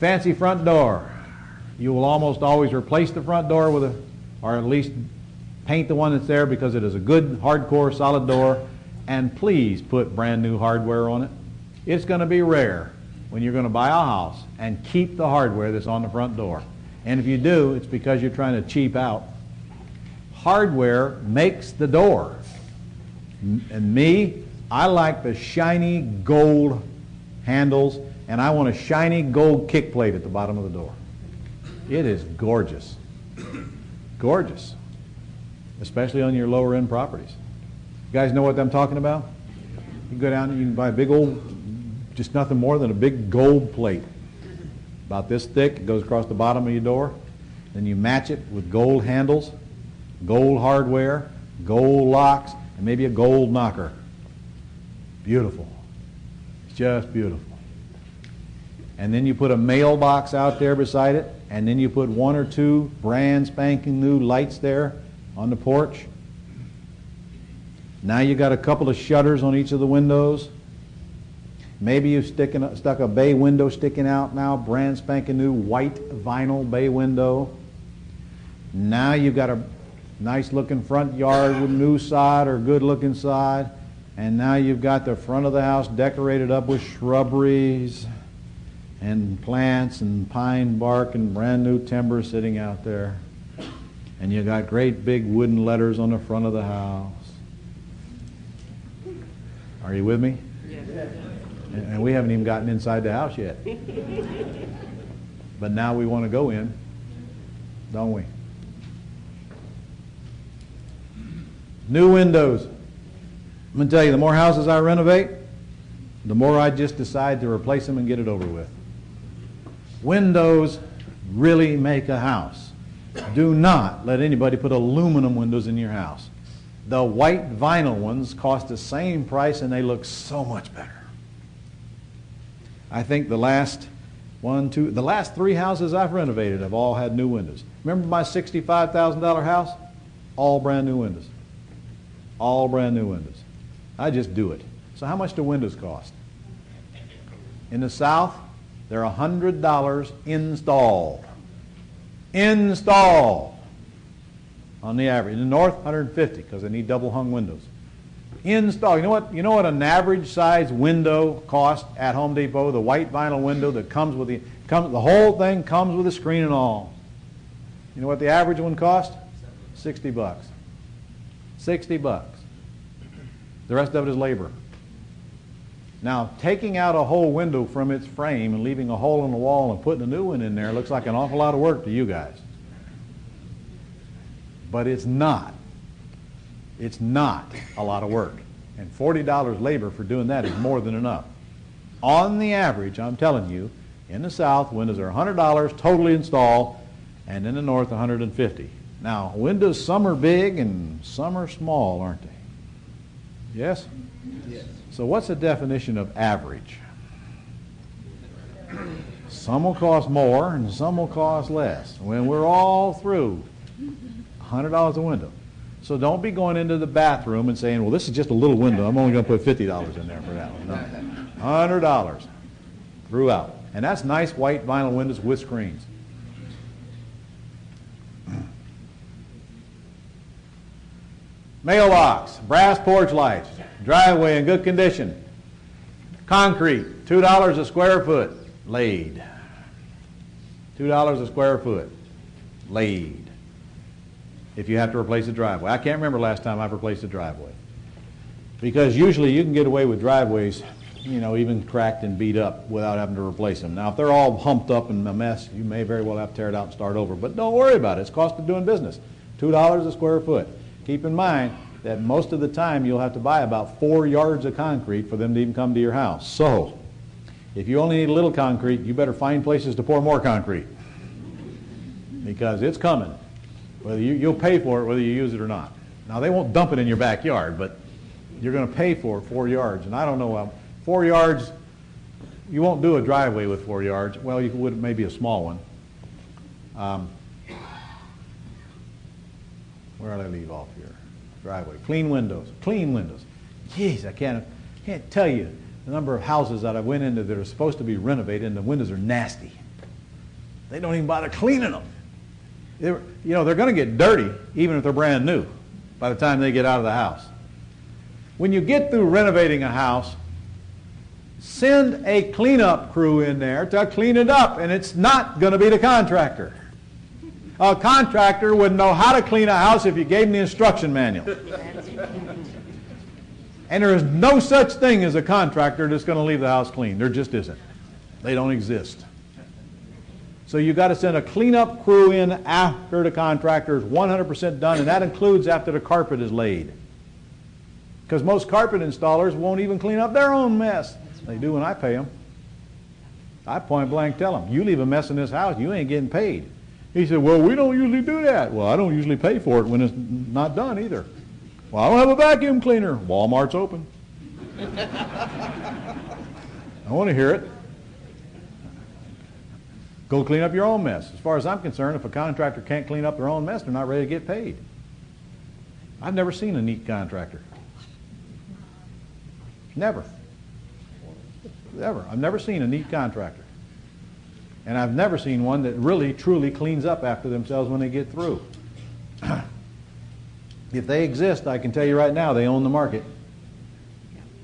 Fancy front door. You will almost always replace the front door with or at least paint the one that's there because it is a good, hardcore, solid door. And please put brand new hardware on it. It's going to be rare when you're going to buy a house and keep the hardware that's on the front door. And if you do, it's because you're trying to cheap out. Hardware makes the door. And me, I like the shiny gold handles, and I want a shiny gold kick plate at the bottom of the door. It is gorgeous. Gorgeous. Especially on your lower end properties. You guys know what I'm talking about? You can go down and you can buy a big old, just nothing more than a big gold plate. About this thick, it goes across the bottom of your door. Then you match it with gold handles, gold hardware, gold locks, and maybe a gold knocker. Beautiful. It's just beautiful. And then you put a mailbox out there beside it, and then you put one or two brand spanking new lights there on the porch. Now you got a couple of shutters on each of the windows. Maybe you've stuck a bay window sticking out now, brand spanking new white vinyl bay window. Now you've got a nice looking front yard with new sod or good looking sod. And now you've got the front of the house decorated up with shrubberies and plants and pine bark and brand new timber sitting out there. And you got great big wooden letters on the front of the house. Are you with me? Yes. And we haven't even gotten inside the house yet. But now we want to go in, don't we? New windows. I'm going to tell you, the more houses I renovate, the more I just decide to replace them and get it over with. Windows really make a house. Do not let anybody put aluminum windows in your house. The white vinyl ones cost the same price and they look so much better. I think the last three houses I've renovated have all had new windows. Remember my $65,000 house? All brand new windows. All brand new windows. I just do it. So how much do windows cost? In the South, they're $100 installed. Installed. On the average. In the North, $150 because they need double hung windows. Install. You know what an average size window costs at Home Depot? The white vinyl window that comes with the whole thing comes with a screen and all. You know what the average one costs? $60. $60. The rest of it is labor. Now, taking out a whole window from its frame and leaving a hole in the wall and putting a new one in there looks like an awful lot of work to you guys. But it's not. It's not a lot of work. And $40 labor for doing that is more than enough. On the average, I'm telling you, in the South, windows are $100 totally installed, and in the North, $150. Now, windows, some are big and some are small, aren't they? Yes? Yes. So what's the definition of average? Some will cost more and some will cost less. When we're all through, $100 a window. So don't be going into the bathroom and saying, well, this is just a little window. I'm only going to put $50 in there for that one. No. $100 throughout. And that's nice white vinyl windows with screens. Mailbox, brass porch lights, driveway in good condition. Concrete, $2 a square foot, laid. $2 a square foot, laid. If you have to replace a driveway. I can't remember last time I've replaced a driveway. Because usually you can get away with driveways, even cracked and beat up without having to replace them. Now, if they're all humped up and a mess, you may very well have to tear it out and start over. But don't worry about it. It's cost of doing business. $2 a square foot. Keep in mind that most of the time you'll have to buy about 4 yards of concrete for them to even come to your house. So, if you only need a little concrete, you better find places to pour more concrete. Because it's coming. Whether you'll pay for it whether you use it or not. Now, they won't dump it in your backyard, but you're going to pay for it 4 yards. And I don't know, 4 yards, you won't do a driveway with 4 yards. Well, you would maybe a small one. Where did I leave off here? Driveway. Clean windows. Clean windows. Jeez, I can't tell you the number of houses that I went into that are supposed to be renovated and the windows are nasty. They don't even bother cleaning them. They're going to get dirty even if they're brand new by the time they get out of the house. When you get through renovating a house, send a cleanup crew in there to clean it up, and it's not going to be the contractor. A contractor would know how to clean a house if you gave him the instruction manual. And there is no such thing as a contractor that's going to leave the house clean. There just isn't. They don't exist. So you've got to send a cleanup crew in after the contractor is 100% done, and that includes after the carpet is laid. Because most carpet installers won't even clean up their own mess. They do when I pay them. I point blank tell them, you leave a mess in this house, you ain't getting paid. He said, well, we don't usually do that. Well, I don't usually pay for it when it's not done either. Well, I don't have a vacuum cleaner. Walmart's open. I want to hear it. Go clean up your own mess. As far as I'm concerned, if a contractor can't clean up their own mess, they're not ready to get paid. I've never seen a neat contractor. Never. Ever. I've never seen a neat contractor. And I've never seen one that really, truly cleans up after themselves when they get through. If they exist, I can tell you right now, they own the market.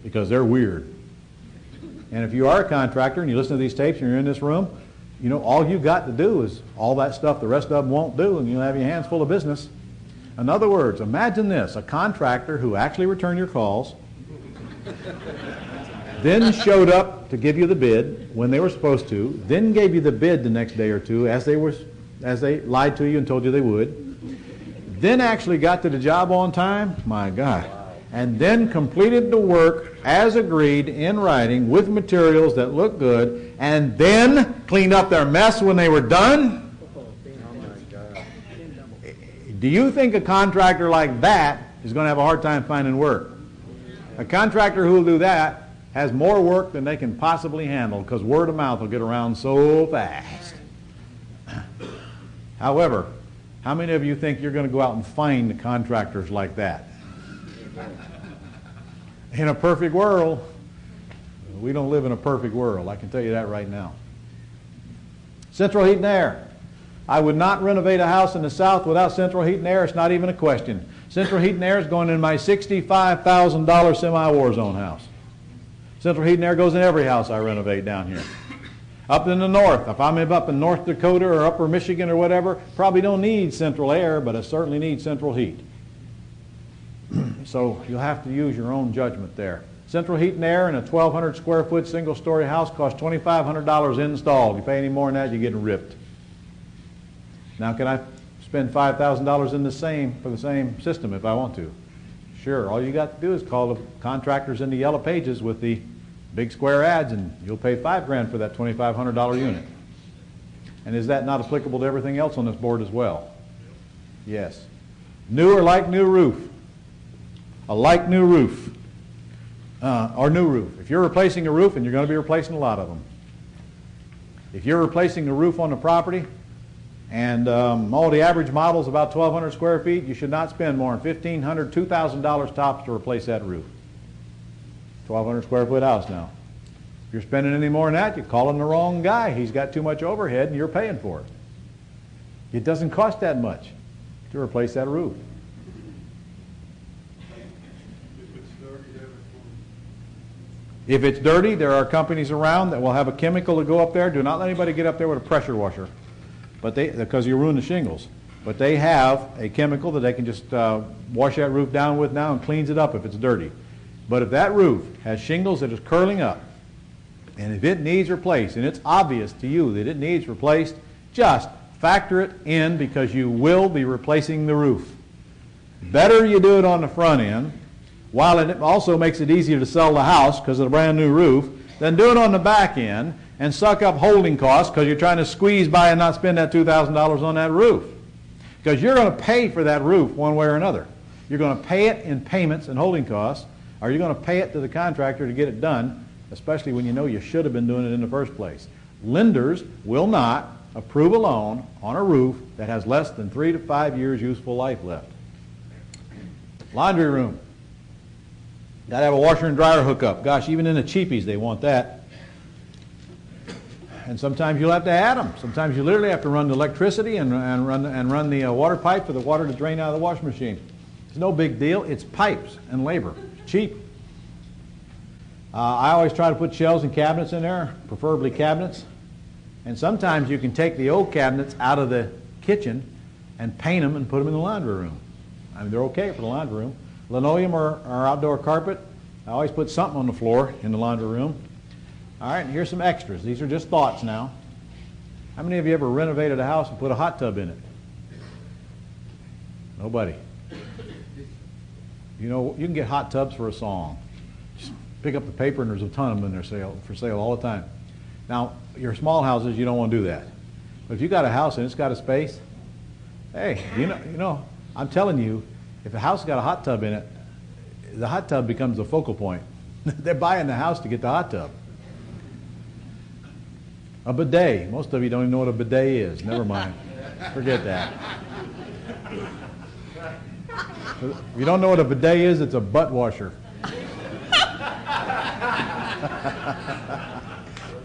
Because they're weird. And if you are a contractor and you listen to these tapes and you're in this room, you know, all you've got to do is all that stuff the rest of them won't do, and you'll have your hands full of business. In other words, imagine this, a contractor who actually returned your calls, then showed up to give you the bid when they were supposed to, then gave you the bid the next day or two as they lied to you and told you they would, then actually got to the job on time, my God, and then completed the work as agreed in writing with materials that look good, and then cleaned up their mess when they were done? Do you think a contractor like that is going to have a hard time finding work? A contractor who will do that has more work than they can possibly handle because word of mouth will get around so fast. However, how many of you think you're going to go out and find contractors like that? In a perfect world, we don't live in a perfect world. I can tell you that right now. Central heat and air. I would not renovate a house in the South without central heat and air. It's not even a question. Central heat and air is going in my $65,000 semi-war zone house. Central heat and air goes in every house I renovate down here. Up in the north, if I'm up in North Dakota or Upper Michigan or whatever, probably don't need central air, but I certainly need central heat. So you'll have to use your own judgment there. Central heat and air in a 1,200 square foot single story house costs $2,500 installed. You pay any more than that, you're getting ripped. Now, can I spend $5,000 for the same system if I want to? Sure. All you got to do is call the contractors in the yellow pages with the big square ads, and you'll pay $5,000 for that $2,500 unit. And is that not applicable to everything else on this board as well? Yes. New or like new roof. A like new roof. Or new roof. If you're replacing a roof, and you're going to be replacing a lot of them. If you're replacing a roof on the property, and all the average model is about 1,200 square feet, you should not spend more than $1,500, $2,000 tops to replace that roof. 1,200 square foot house now. If you're spending any more than that, you're calling the wrong guy. He's got too much overhead and you're paying for it. It doesn't cost that much to replace that roof. If it's dirty, there are companies around that will have a chemical to go up there. Do not let anybody get up there with a pressure washer, because you ruin the shingles. But they have a chemical that they can just wash that roof down with now and cleans it up if it's dirty. But if that roof has shingles that is curling up, and if it needs replaced, and it's obvious to you that it needs replaced, just factor it in because you will be replacing the roof. Better you do it on the front end, while it also makes it easier to sell the house because of the brand new roof, than do it on the back end and suck up holding costs because you're trying to squeeze by and not spend that $2,000 on that roof. Because you're going to pay for that roof one way or another. You're going to pay it in payments and holding costs, or you're going to pay it to the contractor to get it done, especially when you know you should have been doing it in the first place. Lenders will not approve a loan on a roof that has less than 3 to 5 years useful life left. Laundry room. Got to have a washer and dryer hookup. Gosh, even in the cheapies they want that. And sometimes you'll have to add them. Sometimes you literally have to run the electricity and run the water pipe for the water to drain out of the washing machine. It's no big deal. It's pipes and labor. It's cheap. I always try to put shelves and cabinets in there, preferably cabinets. And sometimes you can take the old cabinets out of the kitchen and paint them and put them in the laundry room. I mean, they're okay for the laundry room. Linoleum or outdoor carpet, I always put something on the floor in the laundry room. All right, and here's some extras. These are just thoughts now. How many of you ever renovated a house and put a hot tub in it? Nobody. You know, you can get hot tubs for a song. Just pick up the paper and there's a ton of them in there for sale all the time. Now, your small houses, you don't want to do that. But if you got a house and it's got a space, hey, you know, I'm telling you, if a house has got a hot tub in it, the hot tub becomes the focal point. They're buying the house to get the hot tub. A bidet. Most of you don't even know what a bidet is. Never mind. Forget that. If you don't know what a bidet is, it's a butt washer.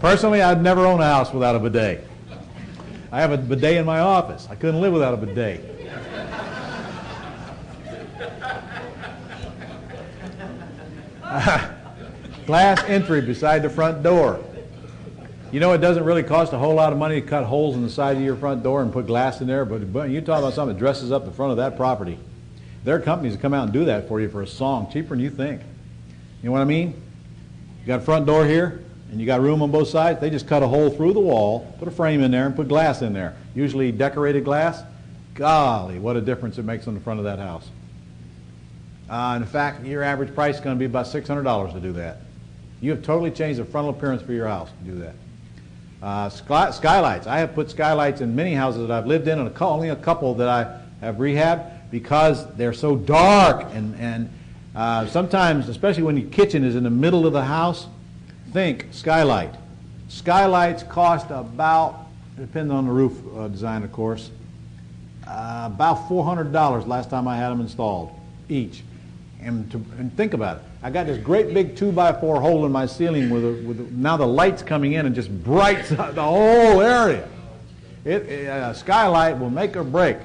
Personally, I'd never own a house without a bidet. I have a bidet in my office. I couldn't live without a bidet. Glass entry beside the front door. You know, it doesn't really cost a whole lot of money to cut holes in the side of your front door and put glass in there, but you talk about something that dresses up the front of that property. There are companies that come out and do that for you for a song, cheaper than you think. You know what I mean? You got a front door here, and you got room on both sides. They just cut a hole through the wall, put a frame in there, and put glass in there. Usually decorated glass. Golly, what a difference it makes on the front of that house. In fact, your average price is going to be about $600 to do that. You have totally changed the frontal appearance for your house to do that. Skylights. I have put skylights in many houses that I've lived in, and only a couple that I have rehabbed because they're so dark. And sometimes, especially when your kitchen is in the middle of the house, think skylight. Skylights cost about, depending on the roof design, of course, about $400 last time I had them installed, each. And think about it. I got this great big 2x4 hole in my ceiling with now the light's coming in and just brights up the whole area. A skylight will make or break,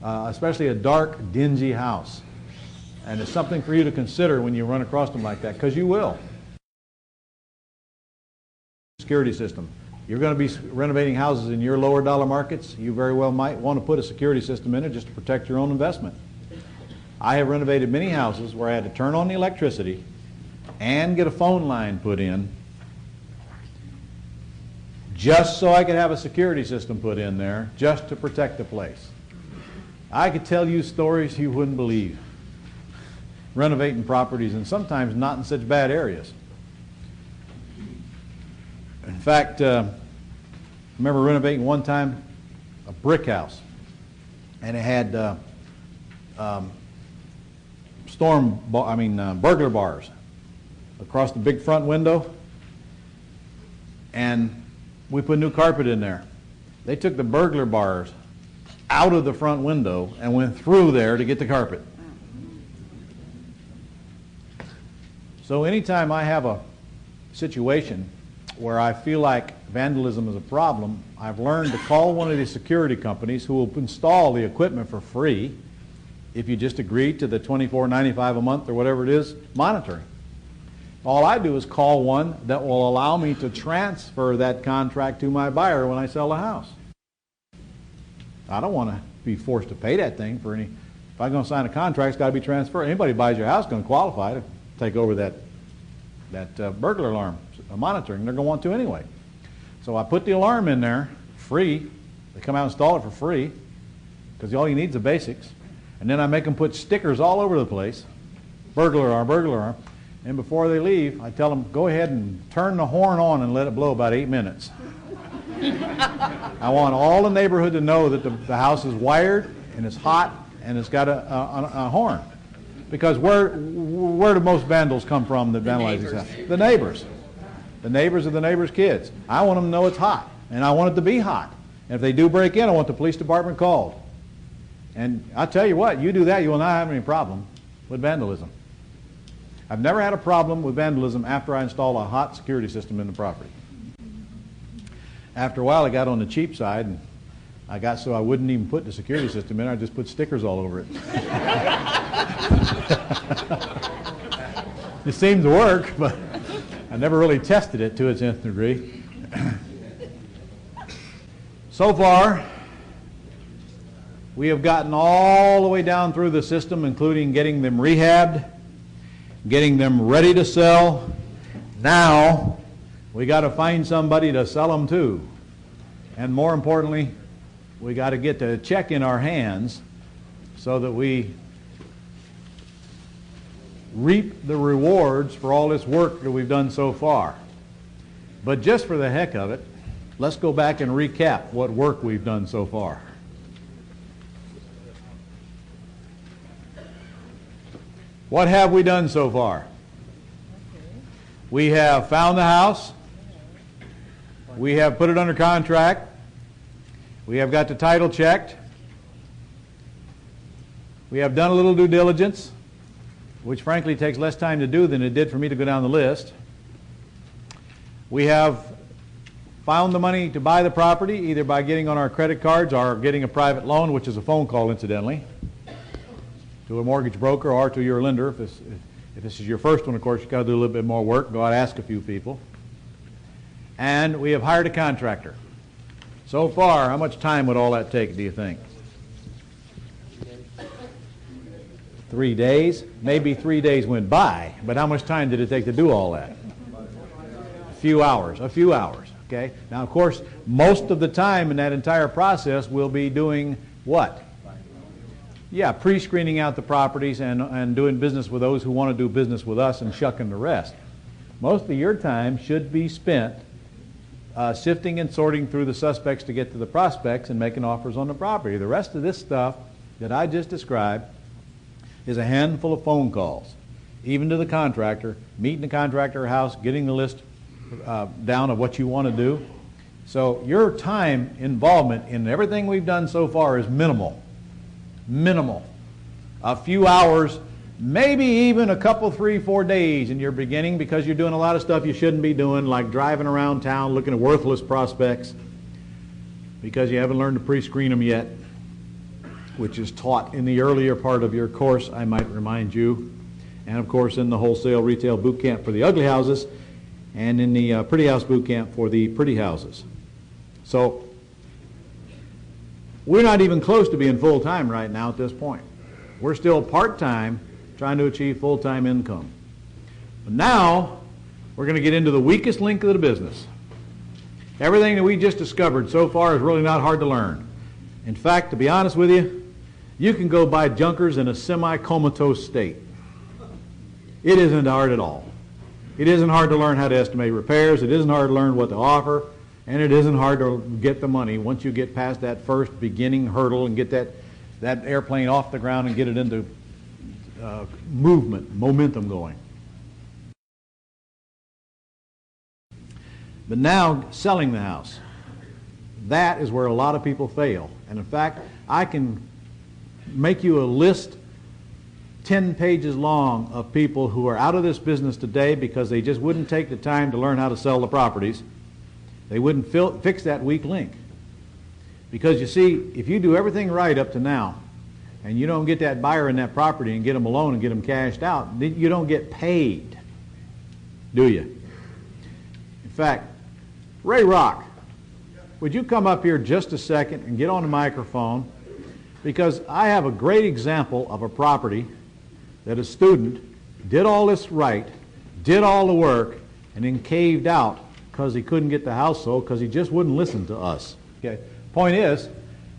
especially a dark, dingy house. And it's something for you to consider when you run across them like that, because you will. Security system. You're going to be renovating houses in your lower dollar markets. You very well might want to put a security system in it just to protect your own investment. I have renovated many houses where I had to turn on the electricity and get a phone line put in just so I could have a security system put in there just to protect the place. I could tell you stories you wouldn't believe. Renovating properties, and sometimes not in such bad areas. In fact, I remember renovating one time a brick house, and it had burglar bars across the big front window, and we put new carpet in there. They took the burglar bars out of the front window and went through there to get the carpet. So anytime I have a situation where I feel like vandalism is a problem, I've learned to call one of the security companies who will install the equipment for free if you just agree to the $24.95 a month or whatever it is monitoring. All I do is call one that will allow me to transfer that contract to my buyer when I sell the house. I don't want to be forced to pay that thing for any. If I'm going to sign a contract, it's got to be transferred. Anybody who buys your house is going to qualify to take over that burglar alarm monitoring. They're going to want to anyway. So I put the alarm in there free. They come out and install it for free because all you need is the basics. And then I make them put stickers all over the place, burglar alarm, burglar alarm. And before they leave, I tell them, go ahead and turn the horn on and let it blow about 8 minutes. I want all the neighborhood to know that the house is wired and it's hot and it's got a horn. Because where do most vandals come from that vandalize these houses? The neighbors. The neighbors of the neighbors' kids. I want them to know it's hot, and I want it to be hot. And if they do break in, I want the police department called. And I tell you what, you do that, you will not have any problem with vandalism. I've never had a problem with vandalism after I install a hot security system in the property. After a while, I got on the cheap side, and I got so I wouldn't even put the security system in. I just put stickers all over it. It seemed to work, but I never really tested it to its nth degree. So far, we have gotten all the way down through the system, including getting them rehabbed, getting them ready to sell. Now, we got to find somebody to sell them to. And more importantly, we got to get the check in our hands so that we reap the rewards for all this work that we've done so far. But just for the heck of it, let's go back and recap what work we've done so far. What have we done so far? We have found the house. We have put it under contract. We have got the title checked. We have done a little due diligence, which frankly takes less time to do than it did for me to go down the list. We have found the money to buy the property, either by getting on our credit cards or getting a private loan, which is a phone call, incidentally, to a mortgage broker or to your lender. If this is your first one, of course, you've got to do a little bit more work. Go out and ask a few people. And we have hired a contractor. So far, how much time would all that take, do you think? 3 days? Maybe 3 days went by, but how much time did it take to do all that? A few hours, okay? Now, of course, most of the time in that entire process we'll be doing what? Yeah, pre-screening out the properties and doing business with those who want to do business with us and shucking the rest. Most of your time should be spent sifting and sorting through the suspects to get to the prospects and making offers on the property. The rest of this stuff that I just described is a handful of phone calls, even to the contractor, meeting the contractor house, getting the list down of what you want to do. So your time involvement in everything we've done so far is minimal. Minimal. A few hours, maybe even a couple, 3, 4 days in your beginning, because you're doing a lot of stuff you shouldn't be doing, like driving around town looking at worthless prospects because you haven't learned to pre-screen them yet, which is taught in the earlier part of your course, I might remind you, and of course in the wholesale retail boot camp for the ugly houses and in the pretty house boot camp for the pretty houses. So we're not even close to being full-time right now at this point. We're still part-time trying to achieve full-time income. But now we're going to get into the weakest link of the business. Everything that we just discovered so far is really not hard to learn. In fact, to be honest with you, you can go buy junkers in a semi-comatose state. It isn't hard at all. It isn't hard to learn how to estimate repairs. It isn't hard to learn what to offer. And it isn't hard to get the money once you get past that first beginning hurdle and get that airplane off the ground and get it into momentum going. But now, selling the house. That is where a lot of people fail. And in fact, I can make you a list 10 pages long of people who are out of this business today because they just wouldn't take the time to learn how to sell the properties. They wouldn't fix that weak link. Because you see, if you do everything right up to now, and you don't get that buyer in that property and get them a loan and get them cashed out, you don't get paid, do you? In fact, Ray Rock, would you come up here just a second and get on the microphone? Because I have a great example of a property that a student did all this right, did all the work, and then caved out because he couldn't get the house sold because he just wouldn't listen to us. Okay. Point is,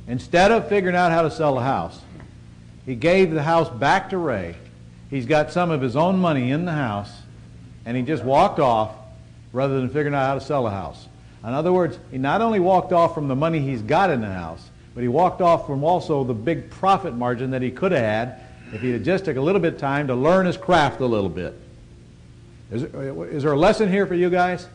instead of figuring out how to sell the house, he gave the house back to Ray. He's got some of his own money in the house, and he just walked off rather than figuring out how to sell the house. In other words, he not only walked off from the money he's got in the house, but he walked off from also the big profit margin that he could have had if he had just took a little bit of time to learn his craft a little bit. Is there a lesson here for you guys?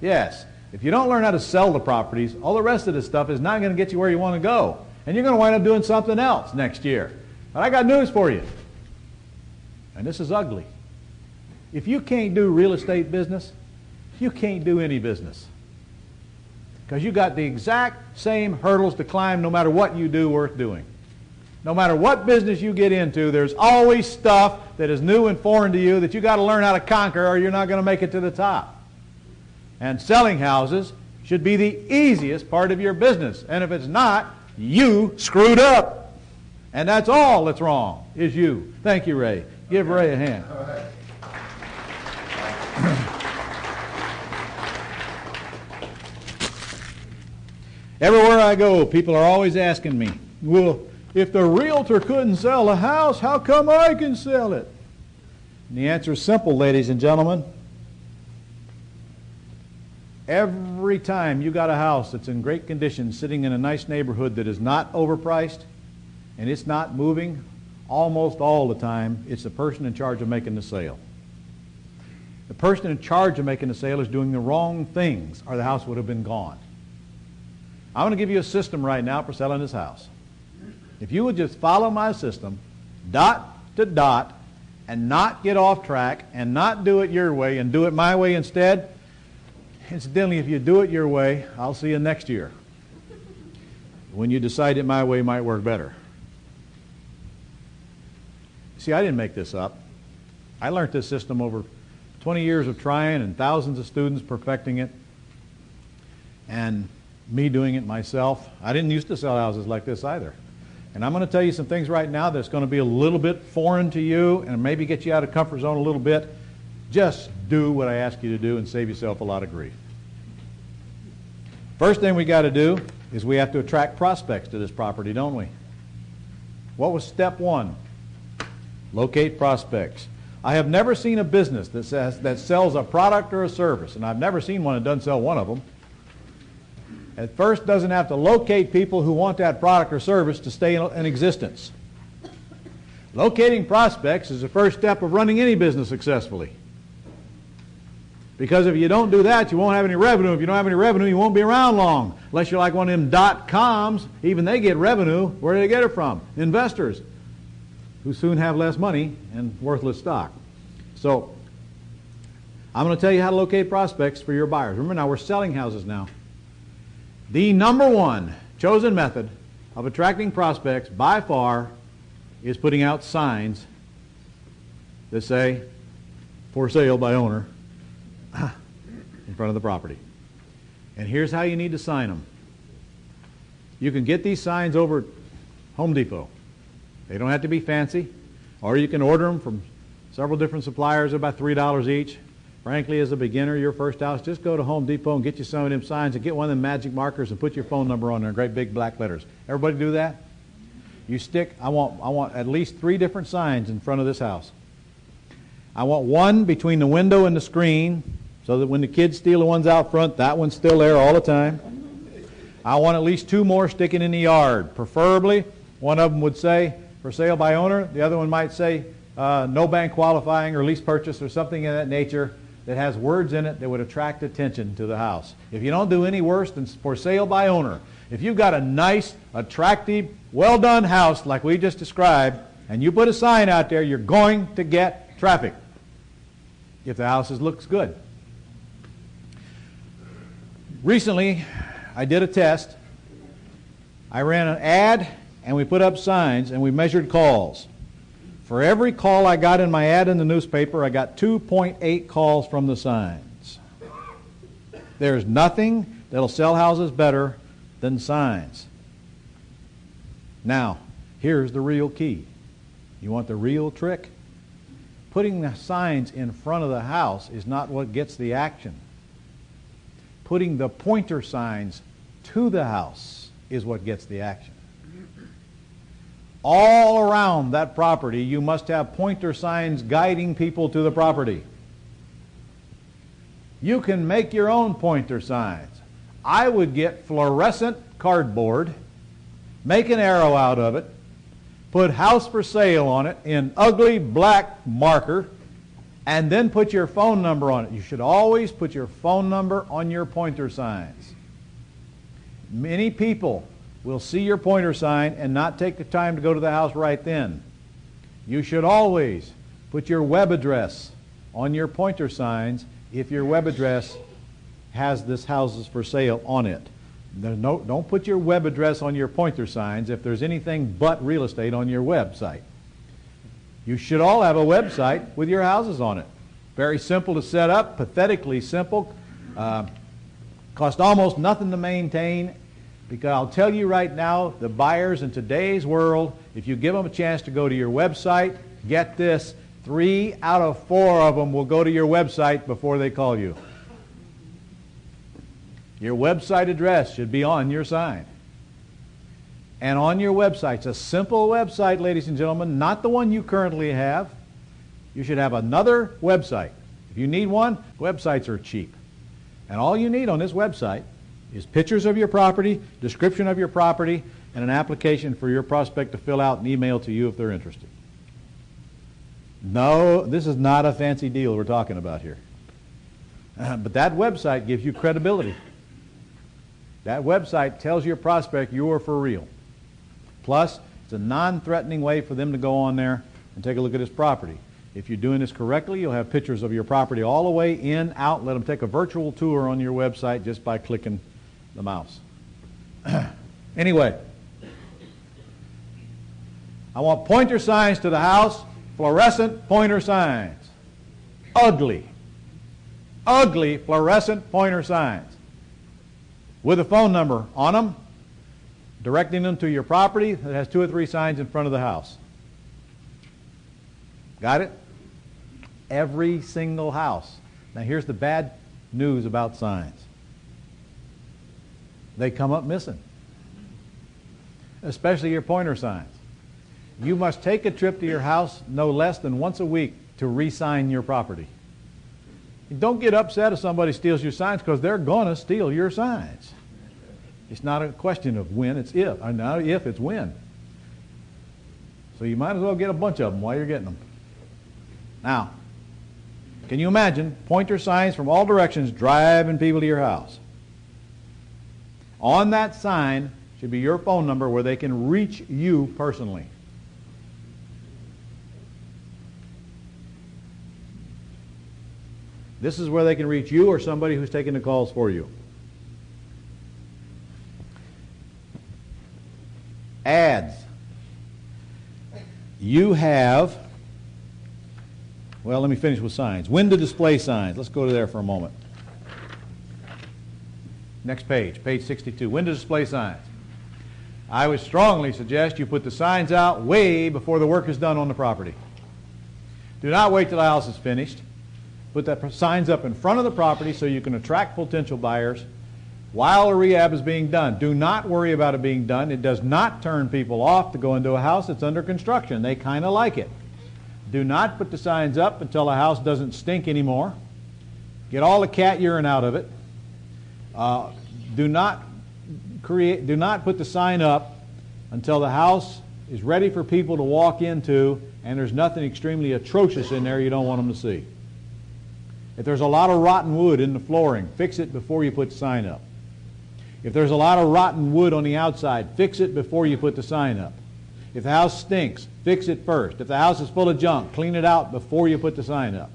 Yes. If you don't learn how to sell the properties, all the rest of this stuff is not going to get you where you want to go. And you're going to wind up doing something else next year. But I got news for you. And this is ugly. If you can't do real estate business, you can't do any business. Because you got the exact same hurdles to climb no matter what you do worth doing. No matter what business you get into, there's always stuff that is new and foreign to you that you got to learn how to conquer or you're not going to make it to the top. And selling houses should be the easiest part of your business. And if it's not, you screwed up. And that's all that's wrong, is you. Thank you, Ray. Give Ray a hand. All right. Everywhere I go, people are always asking me, well, if the realtor couldn't sell a house, how come I can sell it? And the answer is simple, ladies and gentlemen. Every time you got a house that's in great condition, sitting in a nice neighborhood that is not overpriced, and it's not moving, almost all the time, it's the person in charge of making the sale. The person in charge of making the sale is doing the wrong things, or the house would have been gone. I'm going to give you a system right now for selling this house. If you would just follow my system, dot to dot, and not get off track, and not do it your way, and do it my way instead, incidentally, if you do it your way, I'll see you next year, when you decide that my way might work better. See, I didn't make this up. I learned this system over 20 years of trying and thousands of students perfecting it, and me doing it myself. I didn't used to sell houses like this either. And I'm going to tell you some things right now that's going to be a little bit foreign to you and maybe get you out of comfort zone a little bit. Just do what I ask you to do and save yourself a lot of grief. First thing we got to do is we have to attract prospects to this property, don't we? What was step one? Locate prospects. I have never seen a business that sells a product or a service, and I've never seen one that doesn't sell one of them. At first, doesn't have to locate people who want that product or service to stay in existence. Locating prospects is the first step of running any business successfully. Because if you don't do that, you won't have any revenue. If you don't have any revenue, you won't be around long. Unless you're like one of them .coms, even they get revenue. Where do they get it from? Investors, who soon have less money and worthless stock. So, I'm going to tell you how to locate prospects for your buyers. Remember now, we're selling houses now. The number one chosen method of attracting prospects by far is putting out signs that say, for sale by owner, in front of the property. And here's how you need to sign them. You can get these signs over at Home Depot. They don't have to be fancy, or you can order them from several different suppliers, about $3 each. Frankly, as a beginner, your first house, just go to Home Depot and get you some of them signs and get one of them magic markers and put your phone number on there in great big black letters. Everybody do that? You stick, I want at least 3 different signs in front of this house. I want one between the window and the screen so that when the kids steal the ones out front, that one's still there all the time. I want at least 2 more sticking in the yard. Preferably, one of them would say, for sale by owner. The other one might say, no bank qualifying or lease purchase or something of that nature that has words in it that would attract attention to the house. If you don't do any worse than for sale by owner, if you've got a nice, attractive, well-done house like we just described, and you put a sign out there, you're going to get traffic if the house looks good. Recently, I did a test. I ran an ad, and we put up signs, and we measured calls. For every call I got in my ad in the newspaper, I got 2.8 calls from the signs. There's nothing that'll sell houses better than signs. Now, here's the real key. You want the real trick? Putting the signs in front of the house is not what gets the action. Putting the pointer signs to the house is what gets the action. All around that property, you must have pointer signs guiding people to the property. You can make your own pointer signs. I would get fluorescent cardboard, make an arrow out of it, put house for sale on it in ugly black marker, and then put your phone number on it. You should always put your phone number on your pointer signs. Many people will see your pointer sign and not take the time to go to the house right then. You should always put your web address on your pointer signs if your web address has this houses for sale on it. Don't put your web address on your pointer signs if there's anything but real estate on your website. You should all have a website with your houses on it. Very simple to set up, pathetically simple, cost almost nothing to maintain, because I'll tell you right now, the buyers in today's world, if you give them a chance to go to your website, get this, 3 out of 4 of them will go to your website before they call you. Your website address should be on your sign. And on your website, it's a simple website, ladies and gentlemen, not the one you currently have. You should have another website. If you need one, websites are cheap. And all you need on this website is pictures of your property, description of your property, and an application for your prospect to fill out and email to you if they're interested. No, this is not a fancy deal we're talking about here. But that website gives you credibility. That website tells your prospect you are for real. Plus, it's a non-threatening way for them to go on there and take a look at his property. If you're doing this correctly, you'll have pictures of your property all the way in, out. Let them take a virtual tour on your website just by clicking the mouse. Anyway, I want pointer signs to the house, fluorescent pointer signs. Ugly. Ugly fluorescent pointer signs. With a phone number on them, directing them to your property that has 2 or 3 signs in front of the house. Got it? Every single house. Now here's the bad news about signs. They come up missing. Especially your pointer signs. You must take a trip to your house no less than once a week to re-sign your property. Don't get upset if somebody steals your signs, because they're going to steal your signs. It's not a question of when, it's if. Not if, it's when. So you might as well get a bunch of them while you're getting them. Now, can you imagine pointer signs from all directions driving people to your house? On that sign should be your phone number where they can reach you personally. This is where they can reach you or somebody who's taking the calls for you. Ads. You have, well, let me finish with signs. When to display signs. Let's go to there for a moment. Next page, page 62. When to display signs. I would strongly suggest you put the signs out way before the work is done on the property. Do not wait till the house is finished. Put the signs up in front of the property so you can attract potential buyers while a rehab is being done. Do not worry about it being done. It does not turn people off to go into a house that's under construction. They kind of like it. Do not put the signs up until the house doesn't stink anymore. Get all the cat urine out of it. Do not put the sign up until the house is ready for people to walk into and there's nothing extremely atrocious in there you don't want them to see. If there's a lot of rotten wood in the flooring, fix it before you put the sign up. If there's a lot of rotten wood on the outside, fix it before you put the sign up. If the house stinks, fix it first. If the house is full of junk, clean it out before you put the sign up.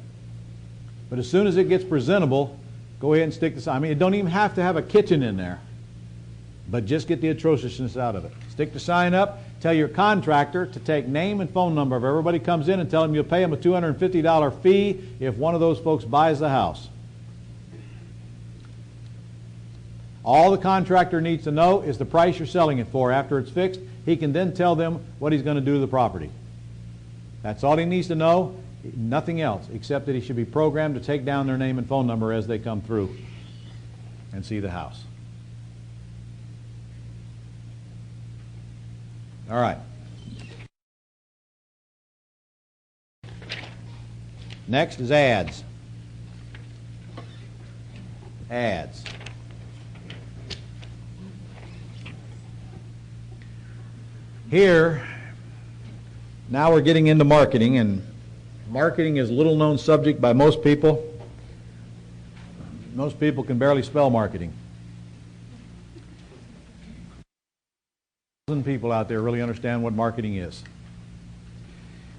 But as soon as it gets presentable, go ahead and stick the sign. I mean, it don't even have to have a kitchen in there, but just get the atrociousness out of it. Stick the sign up. Tell your contractor to take name and phone number of everybody comes in and tell them you'll pay them a $250 fee if one of those folks buys the house. All the contractor needs to know is the price you're selling it for. After it's fixed, he can then tell them what he's going to do to the property. That's all he needs to know, nothing else, except that he should be programmed to take down their name and phone number as they come through and see the house. All right. Next is ads. Ads. Here, now we're getting into marketing, and marketing is a little known subject by most people. Most people can barely spell marketing. People out there really understand what marketing is.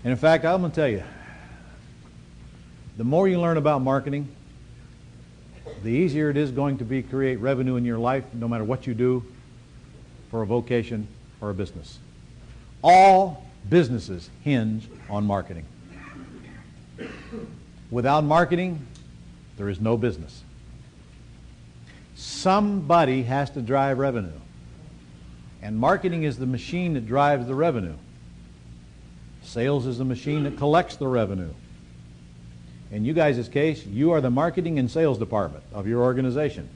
And in fact, I'm going to tell you, the more you learn about marketing, the easier it is going to be to create revenue in your life, no matter what you do for a vocation or a business. All businesses hinge on marketing. Without marketing, there is no business. Somebody has to drive revenue. And marketing is the machine that drives the revenue. Sales is the machine that collects the revenue. In you guys' case, you are the marketing and sales department of your organization.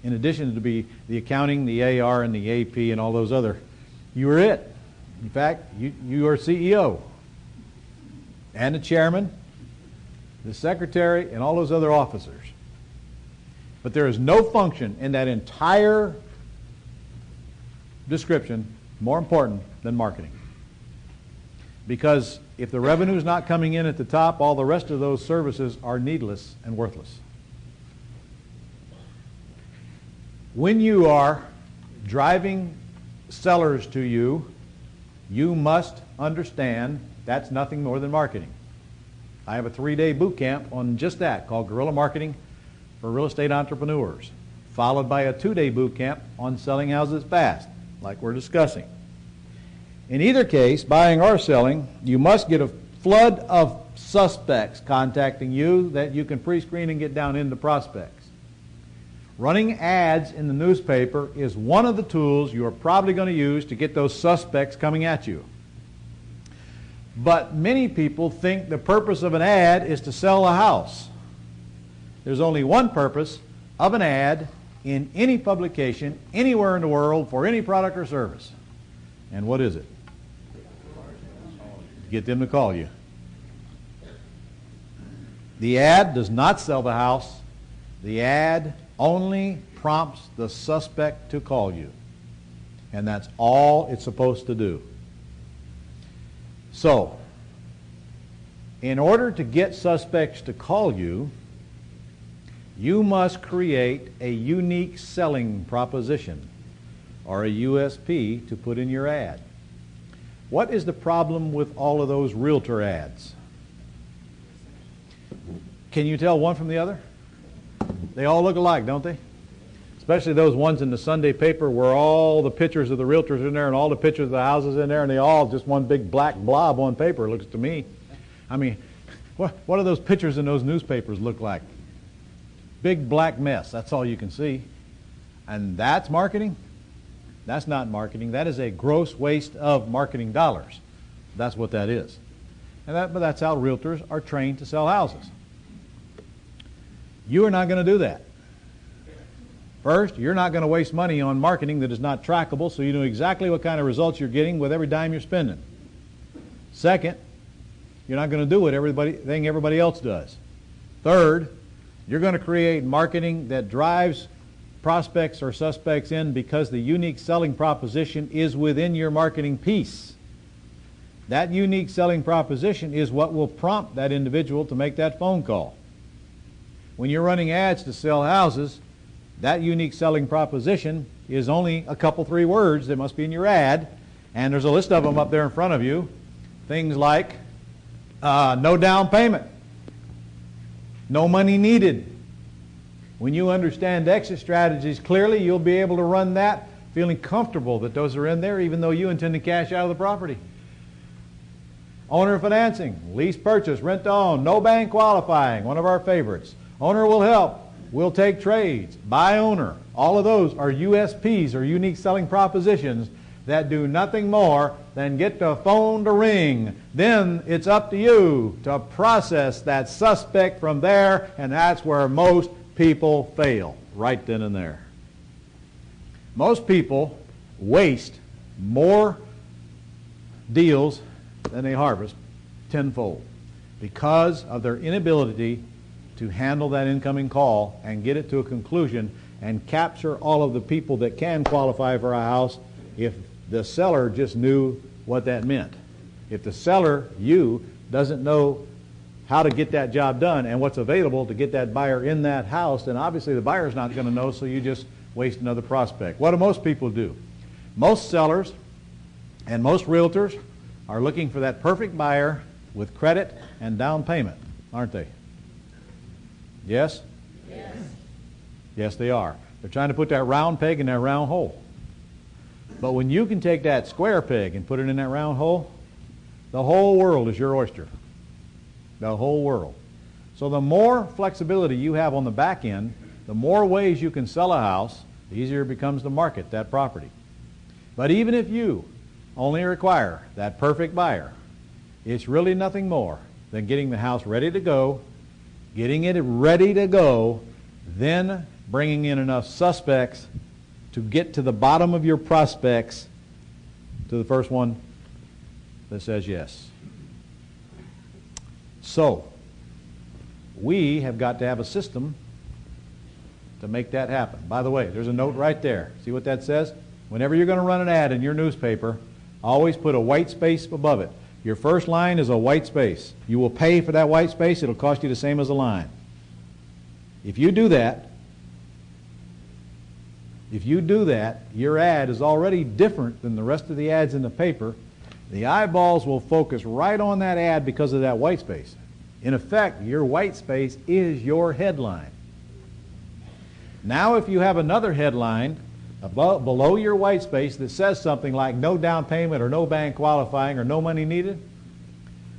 In addition to be the accounting, the AR, and the AP, and all those other, you are it. In fact, you are CEO and the chairman, the secretary, and all those other officers. But there is no function in that entire description more important than marketing. Because if the revenue is not coming in at the top, all the rest of those services are needless and worthless. When you are driving sellers to you, you must understand that's nothing more than marketing. I have a 3-day boot camp on just that called Guerrilla Marketing for Real Estate Entrepreneurs, followed by a 2-day boot camp on selling houses fast, like we're discussing. In either case, buying or selling, you must get a flood of suspects contacting you that you can pre-screen and get down into prospects. Running ads in the newspaper is one of the tools you are probably going to use to get those suspects coming at you. But many people think the purpose of an ad is to sell a house. There's only one purpose of an ad in any publication, anywhere in the world, for any product or service. And what is it? Get them to call you. The ad does not sell the house. The ad only prompts the suspect to call you. And that's all it's supposed to do. So, in order to get suspects to call you, you must create a unique selling proposition, or a USP, to put in your ad. What is the problem with all of those realtor ads? Can you tell one from the other? They all look alike, don't they? Especially those ones in the Sunday paper where all the pictures of the realtors are in there and all the pictures of the houses in there, and they all just one big black blob on paper, it looks to me. I mean, what do those pictures in those newspapers look like? Big black mess. That's all you can see. And that's marketing? That's not marketing. That is a gross waste of marketing dollars. That's what that is. But that's how realtors are trained to sell houses. You are not going to do that. First, you're not going to waste money on marketing that is not trackable, so you know exactly what kind of results you're getting with every dime you're spending. Second, you're not going to do what everybody else does. Third, you're going to create marketing that drives prospects or suspects in because the unique selling proposition is within your marketing piece. That unique selling proposition is what will prompt that individual to make that phone call. When you're running ads to sell houses, that unique selling proposition is only a couple, 3 words that must be in your ad, and there's a list of them up there in front of you. Things like no down payment, no money needed. When you understand exit strategies clearly, you'll be able to run that feeling comfortable that those are in there, even though you intend to cash out of the property. Owner financing, lease purchase, rent to own, no bank qualifying, one of our favorites. Owner will help, we'll take trades, buy owner. All of those are USPs, or unique selling propositions, that do nothing more than get the phone to ring. Then it's up to you to process that suspect from there, and that's where most people fail, right then and there. Most people waste more deals than they harvest tenfold because of their inability to handle that incoming call and get it to a conclusion and capture all of the people that can qualify for a house if the seller just knew what that meant. If the seller, you, doesn't know how to get that job done and what's available to get that buyer in that house, then obviously the buyer's not going to know, so you just waste another prospect. What do most people do? Most sellers and most realtors are looking for that perfect buyer with credit and down payment, aren't they? Yes? Yes. Yes, they are. They're trying to put that round peg in that round hole. But when you can take that square peg and put it in that round hole, the whole world is your oyster. The whole world. So the more flexibility you have on the back end, the more ways you can sell a house, the easier it becomes to market that property. But even if you only require that perfect buyer, it's really nothing more than getting the house ready to go, getting it ready to go, then bringing in enough suspects to get to the bottom of your prospects to the first one that says yes. So, we have got to have a system to make that happen. By the way, there's a note right there. See what that says? Whenever you're going to run an ad in your newspaper, always put a white space above it. Your first line is a white space. You will pay for that white space. It'll cost you the same as a line. If you do that, your ad is already different than the rest of the ads in the paper. The eyeballs will focus right on that ad because of that white space. In effect, your white space is your headline. Now if you have another headline below your white space that says something like no down payment or no bank qualifying or no money needed,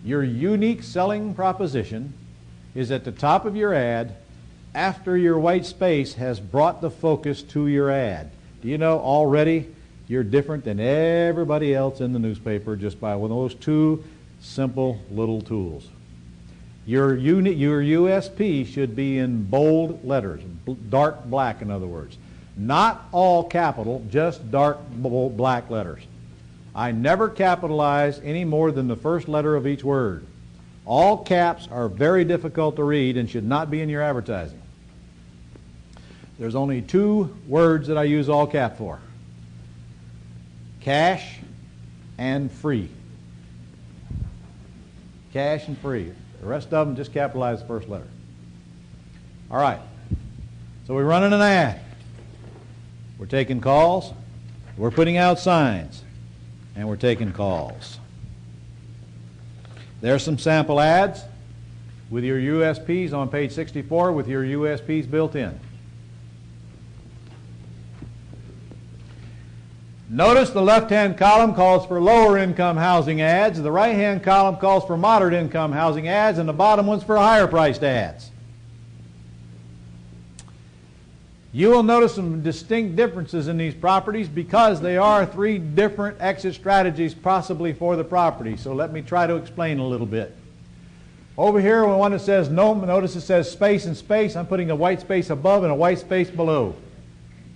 your unique selling proposition is at the top of your ad after your white space has brought the focus to your ad. Do you know already you're different than everybody else in the newspaper just by one of those two simple little tools? Your USP should be in bold letters, dark black in other words. Not all capital, just dark black letters. I never capitalize any more than the first letter of each word. All caps are very difficult to read and should not be in your advertising. There's only two words that I use all cap for: cash and free. Cash and free. The rest of them just capitalize the first letter. All right. So we're running an ad. We're taking calls. We're putting out signs. And we're taking calls. There's some sample ads with your USPs on page 64 with your USPs built in. Notice the left-hand column calls for lower income housing ads, the right-hand column calls for moderate income housing ads, and the bottom one's for higher priced ads. You will notice some distinct differences in these properties because they are three different exit strategies possibly for the property. So let me try to explain a little bit. Over here, one that says no, notice it says space and space. I'm putting a white space above and a white space below.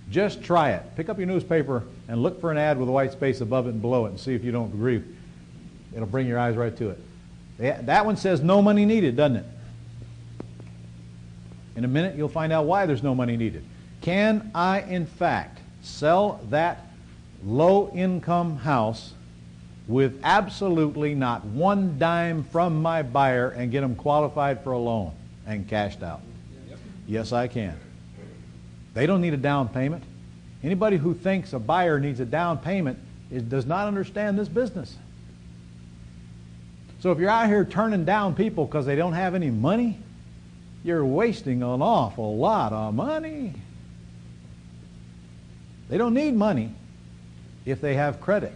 Just try it. Pick up your newspaper and look for an ad with a white space above it and below it and see if you don't agree. It'll bring your eyes right to it. That one says no money needed, doesn't it? In a minute, you'll find out why there's no money needed. Can I, in fact, sell that low-income house with absolutely not one dime from my buyer and get them qualified for a loan and cashed out? Yep. Yes, I can. They don't need a down payment. Anybody who thinks a buyer needs a down payment does not understand this business. So if you're out here turning down people because they don't have any money, you're wasting an awful lot of money. They don't need money if they have credit.